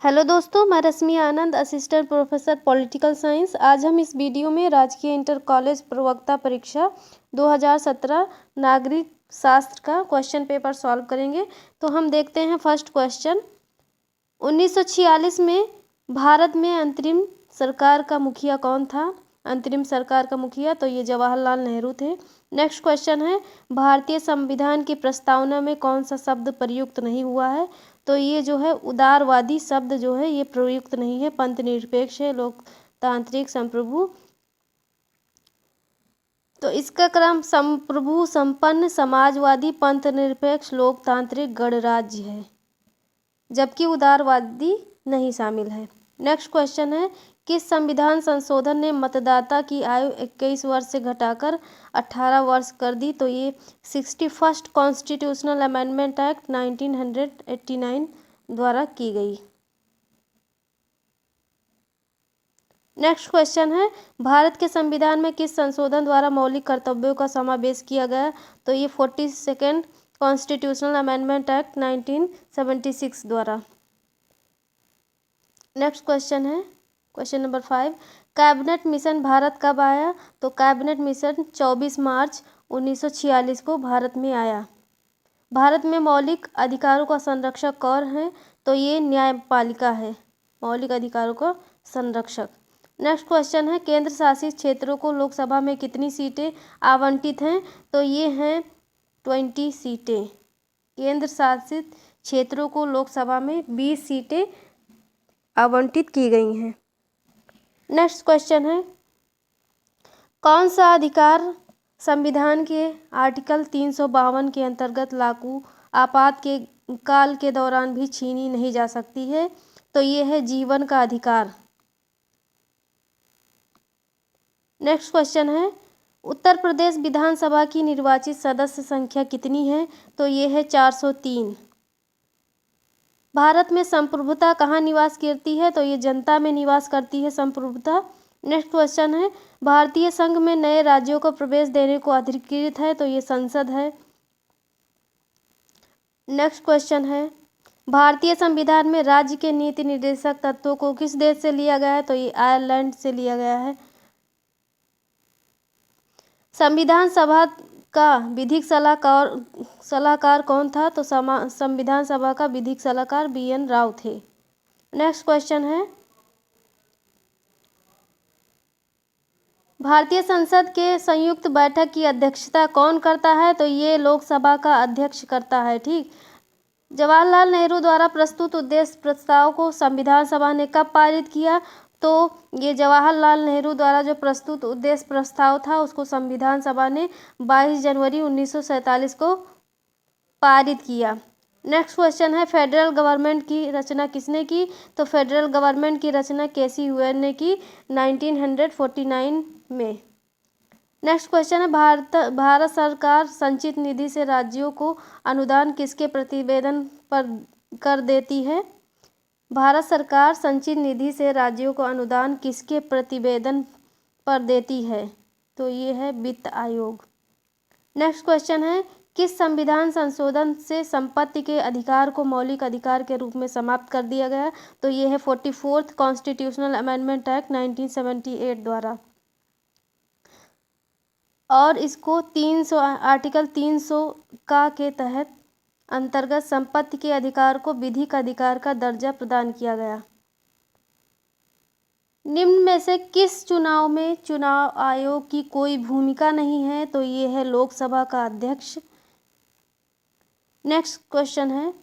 Hello दोस्तों, मैं रश्मि आनंद, assistant professor political science. आज हम इस वीडियो में राजकीय इंटर कॉलेज प्रवक्ता परीक्षा 2017 नागरिक शास्त्र का क्वेश्चन पेपर सॉल्व करेंगे। तो हम देखते हैं फर्स्ट क्वेश्चन। 1946 में भारत में अंतरिम सरकार का मुखिया कौन था? अंतरिम सरकार का मुखिया तो ये जवाहरलाल नेहरू थे। नेक्स्ट क्वेश्चन है, भारतीय संविधान की प्रस्तावना में कौन सा शब्द प्रयुक्त नहीं हुआ है? तो ये जो है उदारवादी शब्द जो है ये प्रयुक्त नहीं है, पंथ निरपेक्ष है, लोकतांत्रिक, संप्रभु। तो इसका क्रम संप्रभु, संपन्न, समाजवादी, पंथ निरपेक्ष, लोकतांत्रिक, गणराज्य है, जबकि उदारवादी नहीं शामिल है। नेक्स्ट क्वेश्चन है, किस संविधान संशोधन ने मतदाता की आयु 21 वर्ष से घटाकर 18 वर्ष कर दी? तो ये 61st कॉन्स्टिट्यूशनल अमेंडमेंट एक्ट 1989 द्वारा की गई। नेक्स्ट क्वेश्चन है, भारत के संविधान में किस संशोधन द्वारा मौलिक कर्तव्यों का समावेश किया गया? तो ये 42nd कॉन्स्टिट्यूशनल अमेंडमेंट एक्ट 1976 द्वारा। नेक्स्ट क्वेश्चन है question number 5, cabinet mission Bharat कब आया? तो कैबिनेट मिशन 24 मार्च 1946 को भारत में आया। भारत में मौलिक अधिकारों का संरक्षक कौन है? तो ये न्यायपालिका है, मौलिक अधिकारों का संरक्षक। नेक्स्ट क्वेश्चन है, केंद्र शासित क्षेत्रों को लोकसभा में कितनी सीटें आवंटित हैं? तो ये हैं 20 सीटें। केंद्र शासित क्षेत्रों को लोकसभा में 20 सीटें आवंटित की गई हैं। नेक्स्ट क्वेश्चन है, कौन सा अधिकार संविधान के आर्टिकल 352 के अंतर्गत लागू आपात के काल के दौरान भी छीनी नहीं जा सकती है? तो ये है जीवन का अधिकार। नेक्स्ट क्वेश्चन है, उत्तर प्रदेश विधानसभा की निर्वाचित सदस्य संख्या कितनी है? तो ये है 403। भारत में संप्रभुता कहाँ निवास करती है? तो ये जनता में निवास करती है संप्रभुता। नेक्स्ट क्वेश्चन है, भारतीय संघ में नए राज्यों को प्रवेश देने को अधिकृत है? तो ये संसद है। नेक्स्ट क्वेश्चन है, भारतीय संविधान में राज्य के नीति निर्देशक तत्वों को किस देश से लिया गया है? तो ये आयरलैंड से लिया गया है। संविधान सभा का विधिक सलाहकार कौन था? तो संविधान सभा का विधिक सलाहकार BN राव थे। नेक्स्ट क्वेश्चन है, भारतीय संसद के संयुक्त बैठक की अध्यक्षता कौन करता है? तो ये लोकसभा का अध्यक्ष करता है। ठीक, जवाहरलाल नेहरू द्वारा प्रस्तुत उद्देश्य प्रस्ताव को संविधान सभा ने कब पारित किया? तो ये जवाहरलाल नेहरू द्वारा जो प्रस्तुत उद्देश्य प्रस्ताव था उसको संविधान सभा ने 22 जनवरी 1947 को पारित किया। नेक्स्ट क्वेश्चन है, फेडरल गवर्नमेंट की रचना किसने की? तो फेडरल गवर्नमेंट की रचना केसी हुएन ने की 1949 में। नेक्स्ट क्वेश्चन है, भारत सरकार संचित निधि से राज्यों को अनुदान किसके प्रतिवेदन पर कर देती है? भारत सरकार संचित निधि से राज्यों को अनुदान किसके प्रतिवेदन पर देती है? तो ये है वित्त आयोग। नेक्स्ट क्वेश्चन है, किस संविधान संशोधन से संपत्ति के अधिकार को मौलिक अधिकार के रूप में समाप्त कर दिया गया? तो ये है 44th कॉन्स्टिट्यूशनल अमेंडमेंट एक्ट 1978 द्वारा। और इसको 300 आर्टिकल 300 का के तहत अंतर्गत संपत्ति के अधिकार को विधिक अधिकार का दर्जा प्रदान किया गया। निम्न में से किस चुनाव में चुनाव आयोग की कोई भूमिका नहीं है? तो ये है लोकसभा का अध्यक्ष। नेक्स्ट क्वेश्चन है,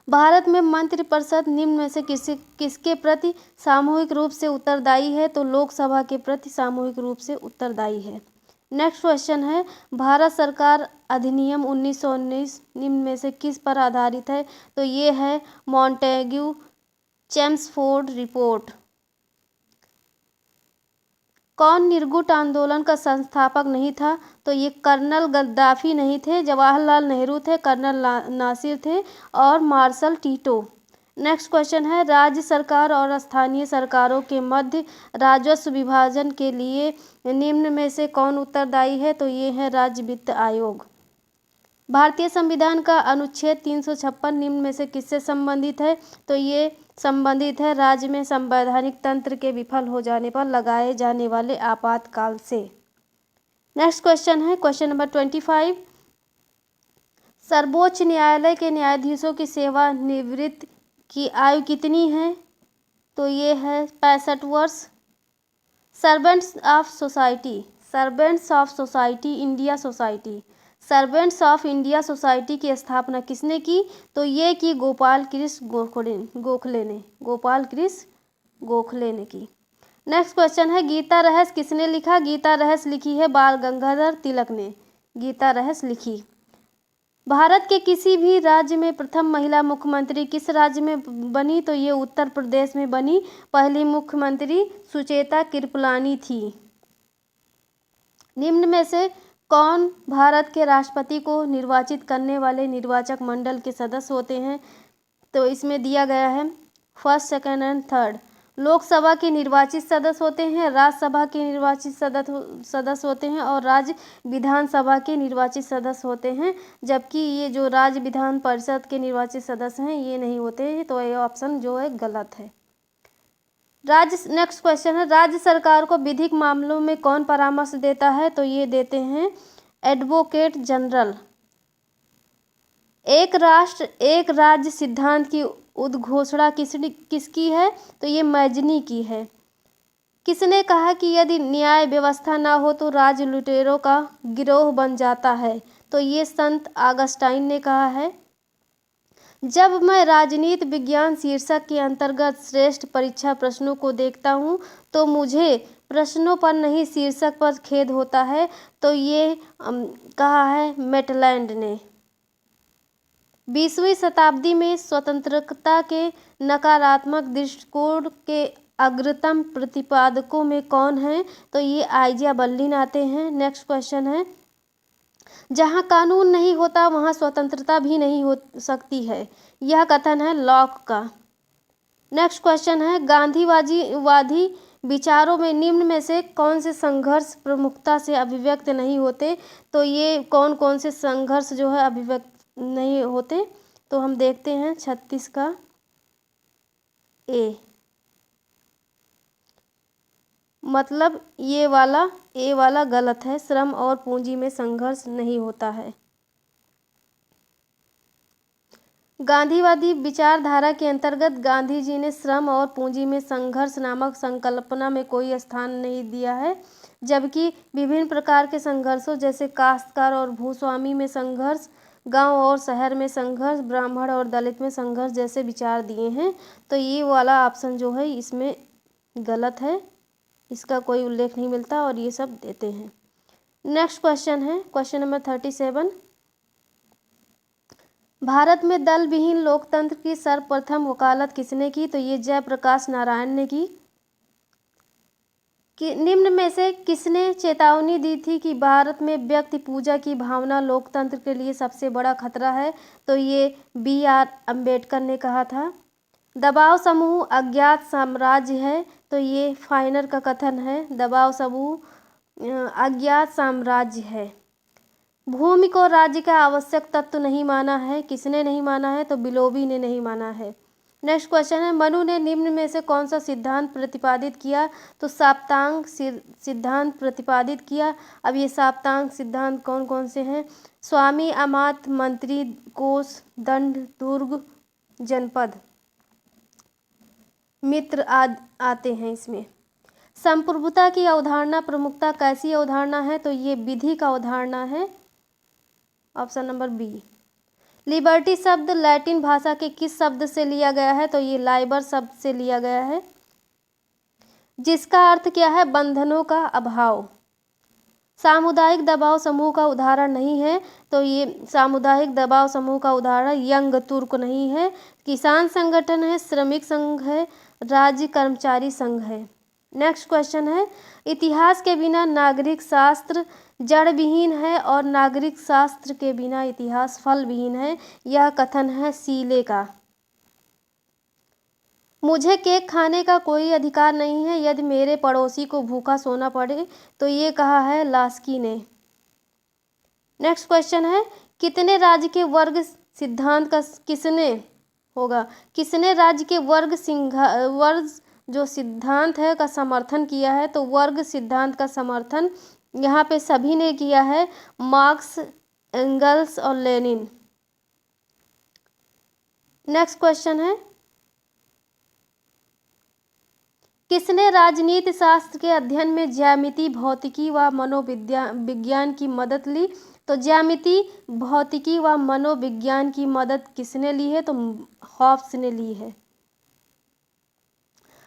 भारत में मंत्रिपरिषद निम्न में से किसके प्रति सामूहिक रूप से उत्तरदायी है? तो लोकसभा के प्रति सामूहिक रूप से उत्तरदायी है। नेक्स्ट क्वेश्चन है, भारत सरकार अधिनियम 1919 निम्न में से किस पर आधारित है? तो ये है मॉन्टेग्यू चेम्सफोर्ड रिपोर्ट। कौन निर्गुट आंदोलन का संस्थापक नहीं था? तो ये कर्नल गद्दाफी नहीं थे, जवाहरलाल नेहरू थे, कर्नल नासिर थे और मार्शल टीटो। नेक्स्ट क्वेश्चन है, राज्य सरकार और स्थानीय सरकारों के मध्य राजस्व विभाजन के लिए निम्न में से कौन उत्तरदायी है? तो ये है राज्य वित्त आयोग। भारतीय संविधान का अनुच्छेद 356 निम्न में से किससे संबंधित है? तो ये संबंधित है राज्य में संवैधानिक तंत्र के विफल हो जाने पर लगाए जाने वाले आपातकाल से। नेक्स्ट क्वेश्चन है क्वेश्चन नंबर 25। सर्वोच्च न्यायालय के न्यायाधीशों की सेवानिवृत्ति की आयु कितनी है? तो ये है 65 वर्ष। Servants of society India society, servants of India society की स्थापना किसने की? तो ये की गोपाल कृष्ण गोखले ने की। नेक्स्ट क्वेश्चन है गीता रहस्य किसने लिखा? गीता रहस्य लिखी है बाल गंगाधर तिलक ने गीता रहस्य लिखी। भारत के किसी भी राज्य में प्रथम महिला मुख्यमंत्री किस राज्य में बनी? तो ये उत्तर प्रदेश में बनी। पहली मुख्यमंत्री सुचेता कृपलानी थी। निम्न में से कौन भारत के राष्ट्रपति को निर्वाचित करने वाले निर्वाचक मंडल के सदस्य होते हैं? तो इसमें दिया गया है first, second and third. Lok Sabha के निर्वाचित सदस्य होते हैं, राज्यसभा के निर्वाचित सदस्य होते हैं और राज्य विधानसभा के निर्वाचित सदस्य होते हैं। जबकि ये जो राज्य विधान परिषद के निर्वाचित सदस्य हैं ये नहीं होते हैं। तो ये ऑप्शन जो है गलत है। नेक्स्ट क्वेश्चन है राज्य सरकार को विधिक मामलों में कौन परामर्श देता है? तो ये देते हैं एडवोकेट जनरल। एक राष्ट्र एक राज्य सिद्धांत की उद्घोषणा किसकी है? तो ये मैजनी की है। किसने कहा कि यदि न्याय व्यवस्था ना हो तो राज्य लुटेरों का गिरोह बन जाता है? तो ये संत ऑगस्टाइन ने कहा है। जब मैं राजनीति विज्ञान शीर्षक के अंतर्गत श्रेष्ठ परीक्षा प्रश्नों को देखता हूँ तो मुझे प्रश्नों पर नहीं शीर्षक पर खेद होता है। तो ये कहा है मेटलैंड ने। 20वीं शताब्दी में स्वतंत्रता के नकारात्मक दृष्टिकोण के अग्रतम प्रतिपादकों में कौन है? तो ये आइजा बर्लिन आते हैं। नेक्स्ट क्वेश्चन है जहाँ कानून नहीं होता वहाँ स्वतंत्रता भी नहीं हो सकती है, यह कथन है लॉक का। नेक्स्ट क्वेश्चन है गांधीवादी विचारों में निम्न में से कौन से संघर्ष प्रमुखता से अभिव्यक्त नहीं होते? तो ये कौन कौन से संघर्ष जो है अभिव्यक्त नहीं होते? तो हम देखते हैं 36 का ए, मतलब ये वाला ए वाला गलत है। श्रम और पूंजी में संघर्ष नहीं होता है। गांधीवादी विचारधारा के अंतर्गत गांधी जी ने श्रम और पूंजी में संघर्ष नामक संकल्पना में कोई स्थान नहीं दिया है। जबकि विभिन्न प्रकार के संघर्षों जैसे काश्तकार और भूस्वामी में संघर्ष, गांव और शहर में संघर्ष, ब्राह्मण और दलित में संघर्ष जैसे विचार दिए हैं। तो ये वाला ऑप्शन जो है इसमें गलत है, इसका कोई उल्लेख नहीं मिलता और ये सब देते हैं। नेक्स्ट क्वेश्चन है क्वेश्चन नंबर 37। भारत में दल विहीन लोकतंत्र की सर्वप्रथम वकालत किसने की? तो ये जयप्रकाश नारायण ने की। कि निम्न में से किसने चेतावनी दी थी कि भारत में व्यक्ति पूजा की भावना लोकतंत्र के लिए सबसे बड़ा खतरा है? तो ये BR अम्बेडकर ने कहा था। दबाव समूह अज्ञात साम्राज्य है। तो ये फाइनर का कथन है, दबाव समूह अज्ञात साम्राज्य है। भूमि को राज्य का आवश्यक तत्व नहीं माना है। किसने नहीं माना है? तो बिलोबी ने नहीं माना है। नेक्स्ट क्वेश्चन है मनु ने निम्न में से कौन सा सिद्धांत प्रतिपादित किया? तो साप्तांग सिद्धांत प्रतिपादित किया। अब ये साप्तांग सिद्धांत कौन कौन से हैं? स्वामी अमात्य, मंत्री, कोष, दंड, दुर्ग, जनपद, मित्र आते हैं इसमें। संप्रभुता की अवधारणा प्रमुखता कैसी अवधारणा है? तो ये विधि का अवधारणा है, ऑप्शन नंबर बी। लिबर्टी शब्द लैटिन भाषा के किस शब्द से लिया गया है? तो ये लाइबर शब्द से लिया गया है, जिसका अर्थ क्या है? बंधनों का अभाव। सामुदायिक दबाव समूह का उदाहरण नहीं है। तो ये सामुदायिक दबाव समूह का उदाहरण यंग तुर्क नहीं है। किसान संगठन है, श्रमिक संघ है, राज्य कर्मचारी संघ है। नेक्स्ट क्वेश्चन है इतिहास के बिना नागरिक शास्त्र जड़ विहीन है और नागरिक शास्त्र के बिना इतिहास फल विहीन है, यह कथन है सीले का। मुझे केक खाने का कोई अधिकार नहीं है यदि मेरे पड़ोसी को भूखा सोना पड़े। तो ये कहा है लास्की ने। नेक्स्ट क्वेश्चन है कितने राज्य के वर्ग सिद्धांत का किसने होगा। किसने राज्य के वर्ग जो सिद्धांत है का समर्थन किया है, तो वर्ग सिद्धांत का समर्थन यहाँ पे सभी ने किया है, मार्क्स, एंगल्स और लेनिन। नेक्स्ट क्वेश्चन है, किसने राजनीति शास्त्र के अध्ययन में ज्यामिति, भौतिकी व मनोविज्ञान की मदद ली? तो ज्यामिति, भौतिकी व मनोविज्ञान की मदद किसने ली है? तो हॉब्स ने ली है।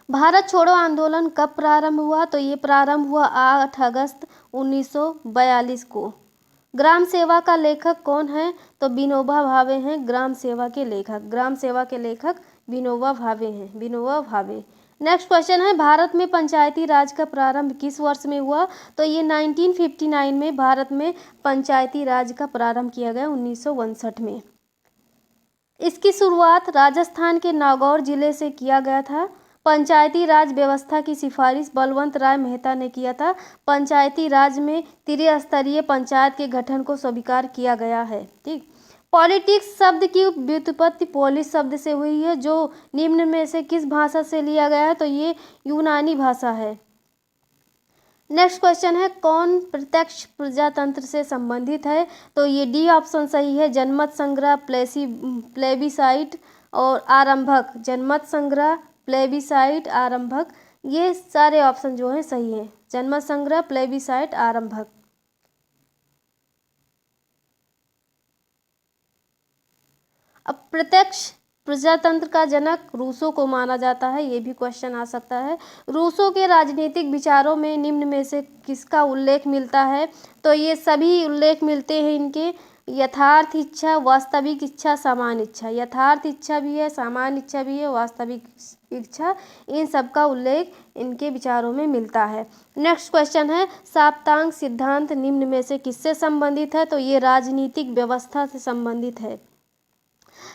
भारत छोड़ो आंदोलन कब प्रारंभ हुआ? तो ये प्रारंभ हुआ 8 अगस्त 1942 को। ग्राम सेवा का लेखक कौन है? तो विनोबा भावे हैं ग्राम सेवा के लेखक। ग्राम सेवा के लेखक विनोबा भावे हैं, विनोबा भावे। नेक्स्ट क्वेश्चन है, भारत में पंचायती राज का प्रारंभ किस वर्ष में हुआ? तो ये 1959 में भारत में पंचायती राज का प्रारंभ किया गया, 1959 में। इसकी शुरुआत राजस्थान के नागौर जिले से किया गया था। पंचायती राज व्यवस्था की सिफारिश बलवंत राय मेहता ने किया था। पंचायती राज में त्रिस्तरीय पंचायत के गठन को स्वीकार किया गया है। ठीक। पॉलिटिक्स शब्द की व्युत्पत्ति पोलिस शब्द से हुई है, जो निम्न में से किस भाषा से लिया गया है? तो ये यूनानी भाषा है। नेक्स्ट क्वेश्चन है, कौन प्रत्यक्ष प्रजातंत्र से संबंधित है? तो ये डी ऑप्शन सही है, जनमत संग्रह, प्लेबिसाइट और आरंभक। जनमत संग्रह, प्लेबिसाइट, आरंभक, ये सारे ऑप्शन जो हैं सही हैं। जनमत संग्रह, प्लेबिसाइट, आरंभक। अब प्रत्यक्ष प्रजातंत्र का जनक रूसो को माना जाता है, ये भी क्वेश्चन आ सकता है। रूसो के राजनीतिक विचारों में निम्न में से किसका उल्लेख मिलता है? तो ये सभी उल्लेख मिलते हैं इनके, यथार्थ इच्छा, वास्तविक इच्छा, समान इच्छा। यथार्थ इच्छा भी है, समान इच्छा भी है, वास्तविक इच्छा, इन सब का उल्लेख इनके विचारों में मिलता है। नेक्स्ट क्वेश्चन है, साप्तांग सिद्धांत निम्न में से किससे संबंधित है? तो ये राजनीतिक व्यवस्था से संबंधित है।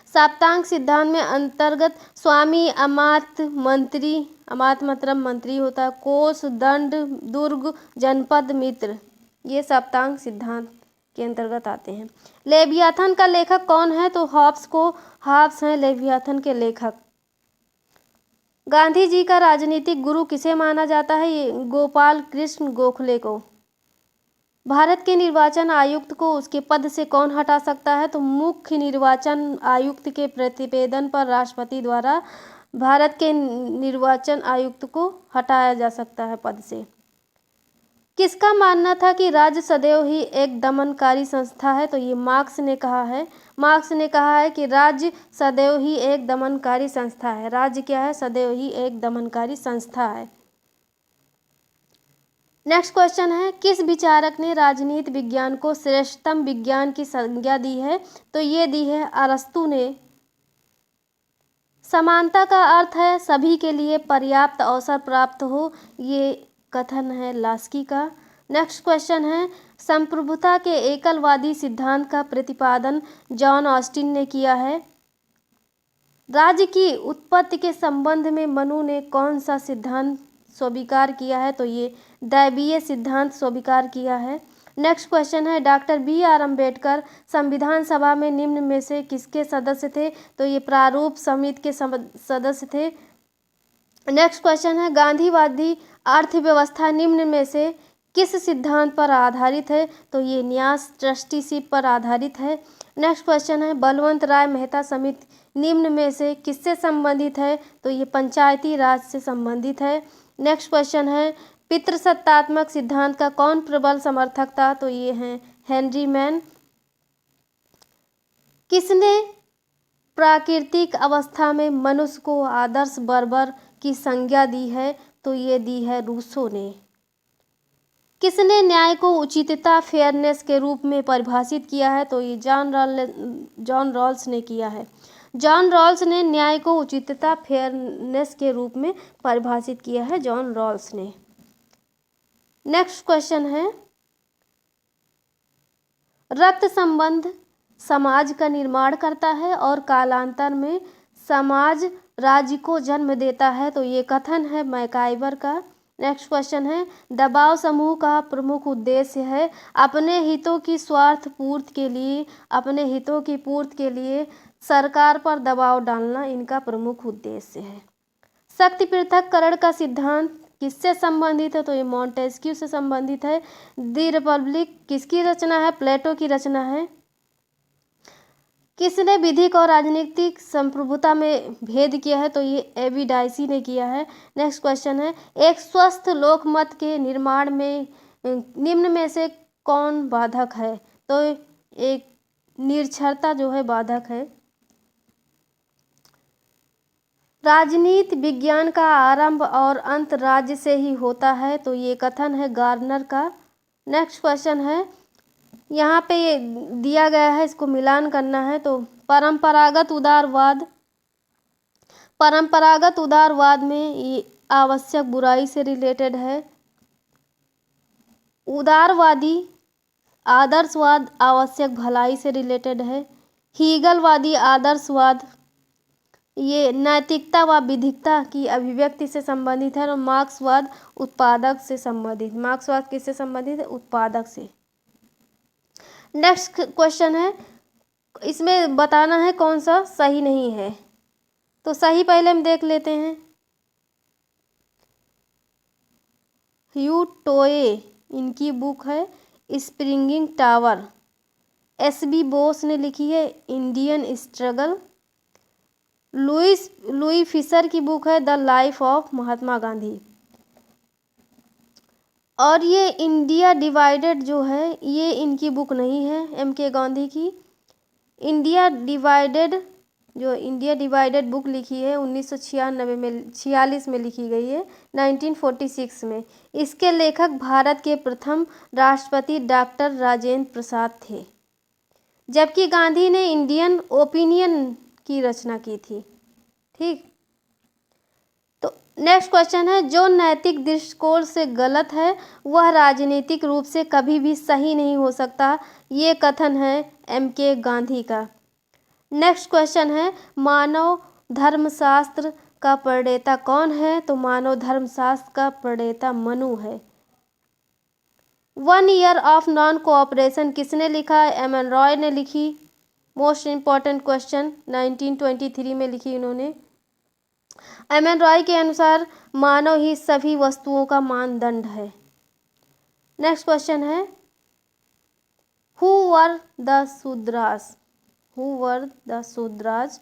साप्तांग सिद्धांत में अंतर्गत स्वामी, अमात्य, मंत्री, अमात्य मतलब मंत्री होता है, कोष, दंड, दुर्ग, जनपद, मित्र, ये साप्तांग सिद्धांत के अंतर्गत आते हैं। लेवियाथन का लेखक कौन है? तो हॉब्स हैं लेवियाथन के लेखक। गांधी जी का राजनीतिक गुरु किसे माना जाता है? ये गोपाल कृष्ण गोखले को। भारत के निर्वाचन आयुक्त को उसके पद से कौन हटा सकता है? तो मुख्य निर्वाचन आयुक्त के प्रतिवेदन पर राष्ट्रपति द्वारा भारत के निर्वाचन आयुक्त को हटाया जा सकता है पद से। किसका मानना था कि राज्य सदैव ही एक दमनकारी संस्था है? तो ये मार्क्स ने कहा है। मार्क्स ने कहा है कि राज्य सदैव ही एक दमनकारी संस्था है। राज्य क्या है? सदैव ही एक दमनकारी संस्था है। नेक्स्ट क्वेश्चन है, किस विचारक ने राजनीति विज्ञान को श्रेष्ठतम विज्ञान की संज्ञा दी है? तो ये दी है अरस्तु ने। समानता का अर्थ है सभी के लिए पर्याप्त अवसर प्राप्त हो, ये कथन है लास्की का। नेक्स्ट क्वेश्चन है, संप्रभुता के एकलवादी सिद्धांत का प्रतिपादन जॉन ऑस्टिन ने किया है। राज्य की उत्पत्ति के संबंध में मनु ने कौन सा सिद्धांत स्वीकार किया है? तो ये दैवीय सिद्धांत स्वीकार किया है। नेक्स्ट क्वेश्चन है, डॉक्टर बी.आर. अम्बेडकर संविधान सभा में निम्न में से किसके सदस्य थे? तो ये प्रारूप समिति के सदस्य थे। नेक्स्ट क्वेश्चन है, गांधीवादी अर्थव्यवस्था निम्न में से किस सिद्धांत पर आधारित है? तो ये न्यास ट्रस्टीशिप पर आधारित है। नेक्स्ट क्वेश्चन है, बलवंत राय मेहता समिति निम्न में से किससे संबंधित है? तो ये पंचायती राज से संबंधित है। नेक्स्ट क्वेश्चन है, पितृसत्तात्मक सिद्धांत का कौन प्रबल समर्थक था? तो ये हैं हेनरी मैन। किसने प्राकृतिक अवस्था में मनुष्य को आदर्श बर्बर की संज्ञा दी है? तो ये दी है रूसो ने। किसने न्याय को उचितता, फेयरनेस के रूप में परिभाषित किया है? तो ये जॉन रॉल्स ने किया है। जॉन रॉल्स ने न्याय को उचितता, फेयरनेस के रूप में परिभाषित किया है, जॉन रॉल्स ने। नेक्स्ट क्वेश्चन है, रक्त संबंध समाज का निर्माण करता है और कालांतर में समाज राज्य को जन्म देता है। तो ये कथन है मैकाइवर का। नेक्स्ट क्वेश्चन है, दबाव समूह का प्रमुख उद्देश्य है अपने हितों की पूर्ति के लिए सरकार पर दबाव डालना इनका प्रमुख उद्देश्य है। शक्ति पृथक्करण का सिद्धांत किससे संबंधित है? तो ये मॉन्टेस्क्यू से संबंधित है। दी रिपब्लिक किसकी रचना है? प्लेटो की रचना है। किसने विधिक और राजनीतिक संप्रभुता में भेद किया है? तो ये एबी डायसी ने किया है। नेक्स्ट क्वेश्चन है, एक स्वस्थ लोकमत के निर्माण में निम्न में से कौन बाधक है? तो एक निरक्षरता जो है बाधक है। राजनीति विज्ञान का आरंभ और अंत राज्य से ही होता है। तो ये कथन है गार्नर का। नेक्स्ट क्वेश्चन है, यहाँ पे ये दिया गया है, इसको मिलान करना है। तो परंपरागत उदारवाद में ये आवश्यक बुराई से रिलेटेड है। उदारवादी आदर्शवाद आवश्यक भलाई से रिलेटेड है। हीगलवादी आदर्शवाद ये नैतिकता व विधिकता की अभिव्यक्ति से संबंधित है। और मार्क्सवाद उत्पादक से संबंधित। मार्क्सवाद किससे संबंधित है? उत्पादक से। नेक्स्ट क्वेश्चन है, इसमें बताना है कौन सा सही नहीं है। तो सही पहले हम देख लेते हैं। ह्यू टोए इनकी बुक है स्प्रिंगिंग टावर। एस.बी. बोस ने लिखी है इंडियन स्ट्रगल। लुई फिशर की बुक है the life of Mahatma Gandhi. और ये इंडिया डिवाइडेड जो है ये इनकी बुक नहीं है, एम.के. गांधी की। इंडिया डिवाइडेड बुक लिखी है 1946 में लिखी गई है, 1946 में। इसके लेखक भारत के प्रथम राष्ट्रपति डॉक्टर राजेंद्र प्रसाद थे, जबकि गांधी ने इंडियन ओपिनियन की रचना की थी। ठीक, तो नेक्स्ट क्वेश्चन है, जो नैतिक दृष्टिकोण से गलत है वह राजनीतिक रूप से कभी भी सही नहीं हो सकता। ये कथन है एम.के. गांधी का। नेक्स्ट क्वेश्चन है, मानव धर्मशास्त्र का प्रणेता कौन है? तो मानव धर्मशास्त्र का प्रणेता मनु है। 1 ईयर ऑफ नॉन कोऑपरेशन किसने लिखा है? एम.एन. रॉय ने लिखी। मोस्ट इम्पॉर्टेंट क्वेश्चन 1923 में लिखी इन्होंने। एम.एन. रॉय के अनुसार मानव ही सभी वस्तुओं का मानदंड है। नेक्स्ट क्वेश्चन है, हु वर द शूद्राज?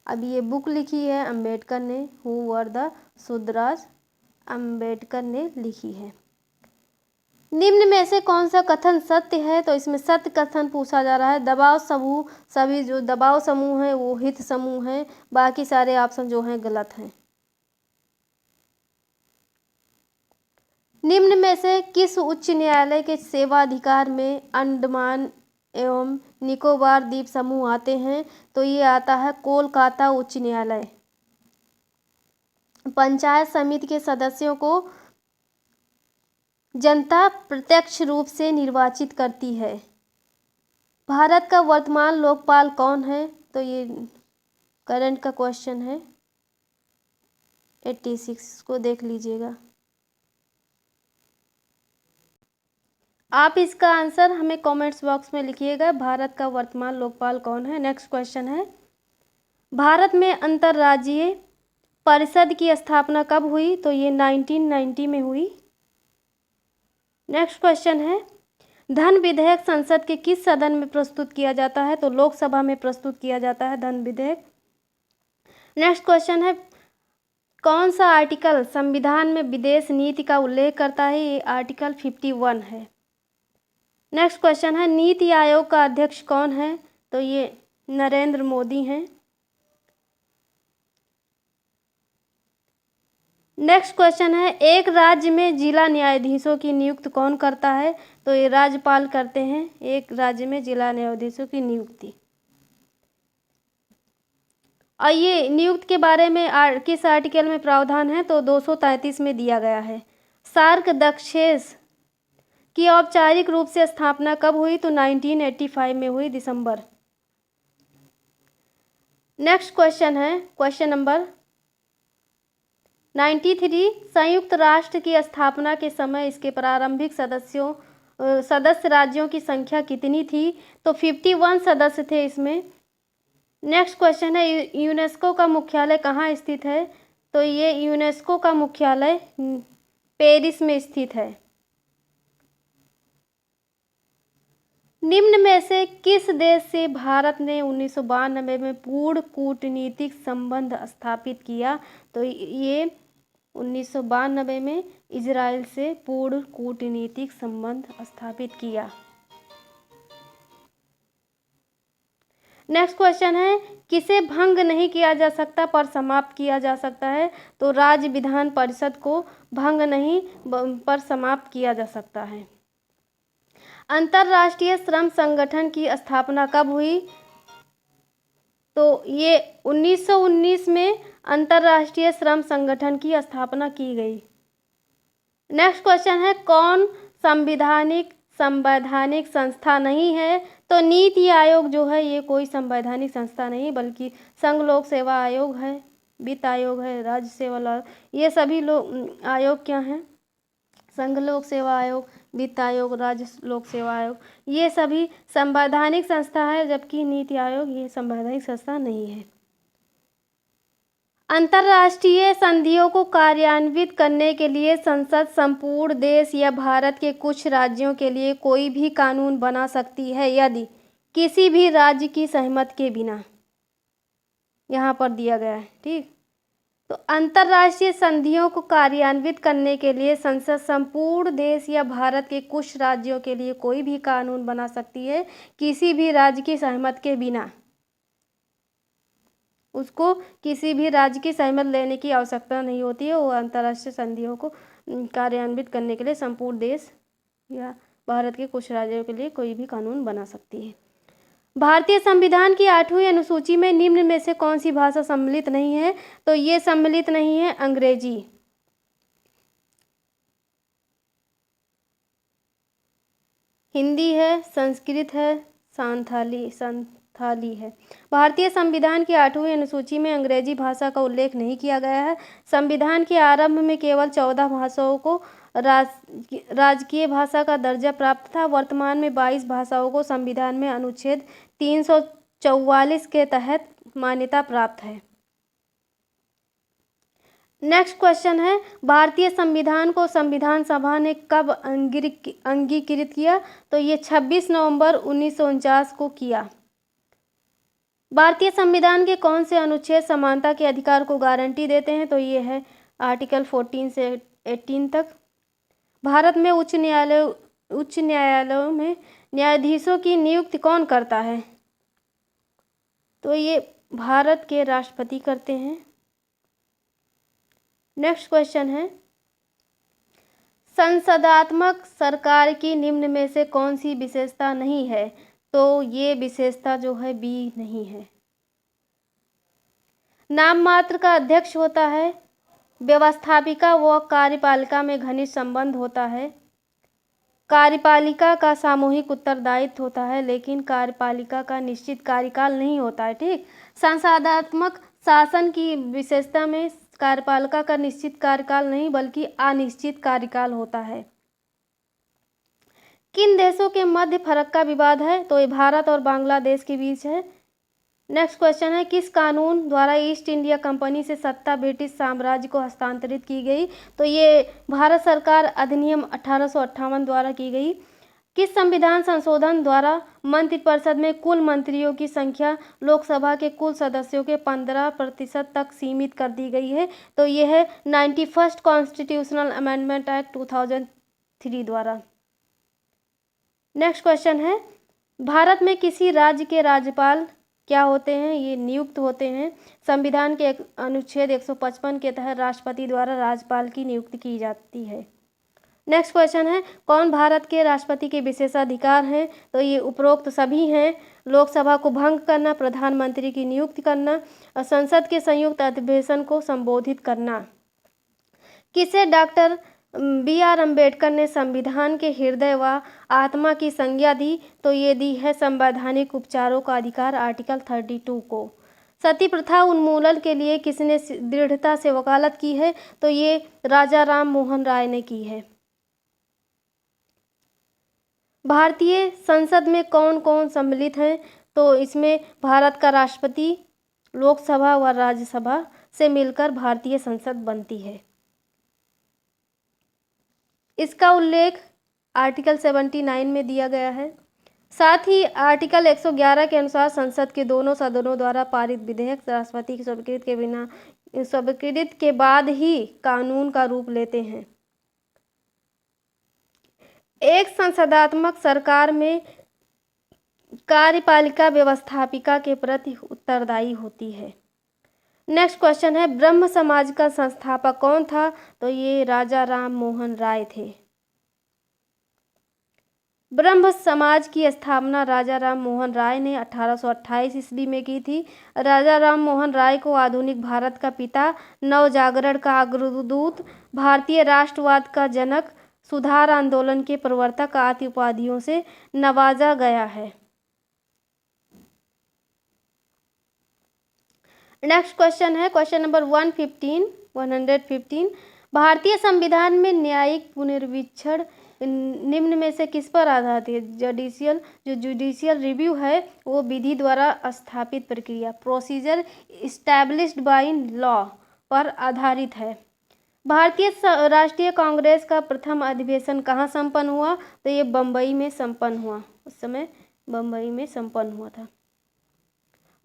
अब ये बुक लिखी है अंबेडकर ने। Who were the Shudras Ambedkar ने लिखी है। निम्न में से कौन सा कथन सत्य है? तो इसमें सत्य कथन पूछा जा रहा है। दबाव समूह, सभी जो दबाव समूह है वो हित समूह है। बाकी सारे ऑप्शन जो हैं गलत हैं। निम्न में से किस उच्च न्यायालय के सेवाधिकार में अंडमान एवं निकोबार द्वीप समूह आते हैं? तो ये आता है कोलकाता उच्च न्यायालय। पंचायत समिति के सदस्यों को जनता प्रत्यक्ष रूप से निर्वाचित करती है। भारत का वर्तमान लोकपाल कौन है? तो ये करंट का क्वेश्चन है 86 को देख लीजिएगा। आप इसका आंसर हमें कमेंट्स बॉक्स में लिखिएगा, भारत का वर्तमान लोकपाल कौन है। नेक्स्ट क्वेश्चन है, भारत में अंतर्राज्यीय परिषद की स्थापना कब हुई? तो ये 1990 में हुई। नेक्स्ट क्वेश्चन है, धन विधेयक संसद के किस सदन में प्रस्तुत किया जाता है? तो लोकसभा में प्रस्तुत किया जाता है धन विधेयक। नेक्स्ट क्वेश्चन है, कौन सा आर्टिकल संविधान में विदेश नीति का उल्लेख करता है? ये आर्टिकल 51 है। नेक्स्ट क्वेश्चन है, नीति आयोग का अध्यक्ष कौन है? तो ये नरेंद्र मोदी हैं। नेक्स्ट क्वेश्चन है, एक राज्य में जिला न्यायाधीशों की नियुक्ति कौन करता है? तो ये राज्यपाल करते हैं एक राज्य में जिला न्यायाधीशों की नियुक्ति। और ये नियुक्ति के बारे में किस आर्टिकल में प्रावधान है? तो 233 में दिया गया है। सार्क दक्षेस की औपचारिक रूप से स्थापना कब हुई? तो 1985 में हुई, दिसंबर। नेक्स्ट क्वेश्चन है क्वेश्चन नंबर 93, संयुक्त राष्ट्र की स्थापना के समय इसके प्रारंभिक सदस्य राज्यों की संख्या कितनी थी? तो 51 सदस्य थे इसमें। नेक्स्ट क्वेश्चन है यूनेस्को का मुख्यालय कहाँ स्थित है? तो ये यूनेस्को का मुख्यालय पेरिस में स्थित है। निम्न में से किस देश से भारत ने 1992 में पूर्ण कूटनीतिक संबंध स्थापित किया? तो ये 1992 में इजराइल से पूर्ण कूटनीतिक संबंध स्थापित किया। नेक्स्ट क्वेश्चन है किसे भंग नहीं किया जा सकता पर समाप्त किया जा सकता है? तो राज्य विधान परिषद को भंग नहीं पर समाप्त किया जा सकता है। अंतर्राष्ट्रीय श्रम संगठन की स्थापना कब हुई? तो ये 1919 में अंतर्राष्ट्रीय श्रम संगठन की स्थापना की गई। नेक्स्ट क्वेश्चन है कौन संवैधानिक संस्था नहीं है? तो नीति आयोग जो है ये कोई संवैधानिक संस्था नहीं बल्कि संघ लोक सेवा आयोग है, वित्त आयोग है, राज्य सेवा, ये सभी लोग आयोग क्या हैं? संघ लोक सेवा आयोग, वित्त आयोग, राज्य लोक सेवा आयोग, ये सभी संवैधानिक संस्था है, जबकि नीति आयोग ये संवैधानिक संस्था नहीं है। अंतर्राष्ट्रीय संधियों को कार्यान्वित करने के लिए संसद संपूर्ण देश या भारत के कुछ राज्यों के लिए कोई भी कानून बना सकती है यदि किसी भी राज्य की सहमति के बिना। यहाँ पर दिया गया है, ठीक। तो अंतर्राष्ट्रीय संधियों को कार्यान्वित करने के लिए संसद संपूर्ण देश या भारत के कुछ राज्यों के लिए कोई भी कानून बना सकती है किसी भी राज्य की सहमति के बिना। उसको किसी भी राज्य की सहमति लेने की आवश्यकता नहीं होती है। वो अंतर्राष्ट्रीय संधियों को कार्यान्वित करने के लिए संपूर्ण देश या भारत के कुछ राज्यों के लिए कोई भी कानून बना सकती है। भारतीय संविधान की 8वीं अनुसूची में निम्न में से कौन सी भाषा सम्मिलित नहीं है? तो ये सम्मिलित नहीं है अंग्रेजी, हिंदी है, संस्कृत है, संथाली है। भारतीय संविधान की 8वीं अनुसूची में अंग्रेजी भाषा का उल्लेख नहीं किया गया है। संविधान के आरंभ में केवल 14 भाषाओं को राजकीय भाषा का दर्जा प्राप्त था। वर्तमान में 22 भाषाओं को संविधान में अनुच्छेद 344 के तहत मान्यता प्राप्त है। नेक्स्ट क्वेश्चन है भारतीय संविधान को संविधान सभा ने कब अंगीकृत किया? तो ये 26 नवंबर 1949 को किया। भारतीय संविधान के कौन से अनुच्छेद समानता के अधिकार को गारंटी देते हैं? तो ये है आर्टिकल 14 से 18 तक। भारत में उच्च न्यायालयों में न्यायाधीशों की नियुक्ति कौन करता है? तो ये भारत के राष्ट्रपति करते हैं। नेक्स्ट क्वेश्चन है संसदात्मक सरकार की निम्न में से कौन सी विशेषता नहीं है? तो ये विशेषता जो है बी नहीं है। नाम मात्र का अध्यक्ष होता है, व्यवस्थापिका व कार्यपालिका में घनिष्ठ संबंध होता है, कार्यपालिका का सामूहिक उत्तरदायित्व होता है लेकिन कार्यपालिका का निश्चित कार्यकाल नहीं होता है, ठीक। संसदात्मक शासन की विशेषता में कार्यपालिका का निश्चित कार्यकाल नहीं बल्कि अनिश्चित कार्यकाल होता है। किन देशों के मध्य फर्क का विवाद है? तो ये भारत और बांग्लादेश के बीच है। नेक्स्ट क्वेश्चन है किस कानून द्वारा ईस्ट इंडिया कंपनी से सत्ता ब्रिटिश साम्राज्य को हस्तांतरित की गई? तो ये भारत सरकार अधिनियम 1858 द्वारा की गई। किस संविधान संशोधन द्वारा मंत्रिपरिषद में कुल मंत्रियों की संख्या लोकसभा के कुल सदस्यों के 15% तक सीमित कर दी गई है? तो ये है 91st कॉन्स्टिट्यूशनल अमेंडमेंट एक्ट 2003 द्वारा। नेक्स्ट क्वेश्चन है भारत में किसी राज्य के राज्यपाल क्या होते हैं? ये नियुक्त होते हैं। संविधान के अनुच्छेद 155 के तहत राष्ट्रपति द्वारा राज्यपाल की नियुक्ति की जाती है। नेक्स्ट क्वेश्चन है कौन भारत के राष्ट्रपति के विशेषाधिकार हैं? तो ये उपरोक्त सभी हैं। लोकसभा को भंग करना, प्रधानमंत्री की नियुक्ति करना और संसद के संयुक्त अधिवेशन को संबोधित करना। किसे डॉक्टर BR अम्बेडकर ने संविधान के हृदय व आत्मा की संज्ञा दी? तो ये दी है संवैधानिक उपचारों का अधिकार आर्टिकल 32 को। सती प्रथा उन्मूलन के लिए किसने दृढ़ता से वकालत की है? तो ये राजा राम मोहन राय ने की है। भारतीय संसद में कौन कौन सम्मिलित हैं? तो तो इसमें भारत का राष्ट्रपति, लोकसभा व राज्यसभा से मिलकर भारतीय संसद बनती है। इसका उल्लेख आर्टिकल 79 में दिया गया है। साथ ही आर्टिकल 111 के अनुसार संसद के दोनों सदनों द्वारा पारित विधेयक राष्ट्रपति की स्वीकृति के बाद ही कानून का रूप लेते हैं। एक संसदात्मक सरकार में कार्यपालिका व्यवस्थापिका के प्रति उत्तरदायी होती है। नेक्स्ट क्वेश्चन है, ब्रह्म समाज का संस्थापक कौन था? तो ये राजा राम मोहन राय थे। ब्रह्म समाज की स्थापना राजा राम मोहन राय ने 1828 ईस्वी में की थी। राजा राम मोहन राय को आधुनिक भारत का पिता, नवजागरण का अग्रदूत, भारतीय राष्ट्रवाद का जनक, सुधार आंदोलन के प्रवर्तक आदि उपाधियों से नवाजा गया है। नेक्स्ट क्वेश्चन है क्वेश्चन नंबर 115। भारतीय संविधान में न्यायिक पुनर्विचार निम्न में से किस पर आधारित है? जुडिशियल रिव्यू है वो विधि द्वारा स्थापित प्रक्रिया, प्रोसीजर इस्टेब्लिश्ड बाय लॉ पर आधारित है। भारतीय राष्ट्रीय कांग्रेस का प्रथम अधिवेशन कहाँ संपन्न हुआ? तो ये बम्बई में संपन्न हुआ। उस समय बम्बई में संपन्न हुआ था।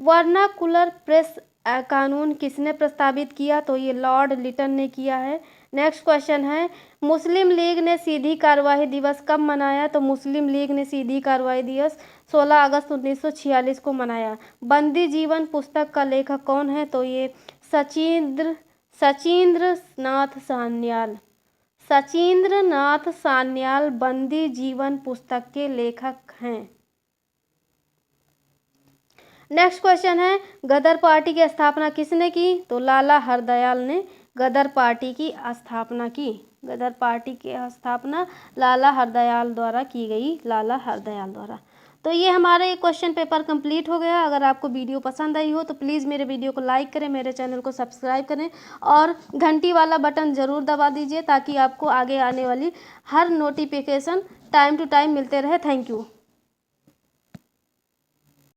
वर्नाकुलर प्रेस कानून किसने प्रस्तावित किया? तो ये लॉर्ड लिटन ने किया है। नेक्स्ट क्वेश्चन है, मुस्लिम लीग ने सीधी कार्रवाई दिवस कब मनाया? तो मुस्लिम लीग ने सीधी कार्रवाई दिवस 16 अगस्त 1946 को मनाया। बंदी जीवन पुस्तक का लेखक कौन है? तो ये सचिंद्र नाथ सान्याल। सचिंद्र नाथ सान्याल बंदी जीवन पुस्तक के लेखक हैं। नेक्स्ट क्वेश्चन है, गदर पार्टी की स्थापना किसने की? तो लाला हरदयाल ने गदर पार्टी की स्थापना की। गदर पार्टी की स्थापना लाला हरदयाल द्वारा की गई, लाला हरदयाल द्वारा। तो ये हमारा ये क्वेश्चन पेपर कंप्लीट हो गया। अगर आपको वीडियो पसंद आई हो तो प्लीज़ मेरे वीडियो को लाइक करें, मेरे चैनल को सब्सक्राइब करें और घंटी वाला बटन ज़रूर दबा दीजिए ताकि आपको आगे आने वाली हर नोटिफिकेशन टाइम टू टाइम मिलते रहे। Thank you.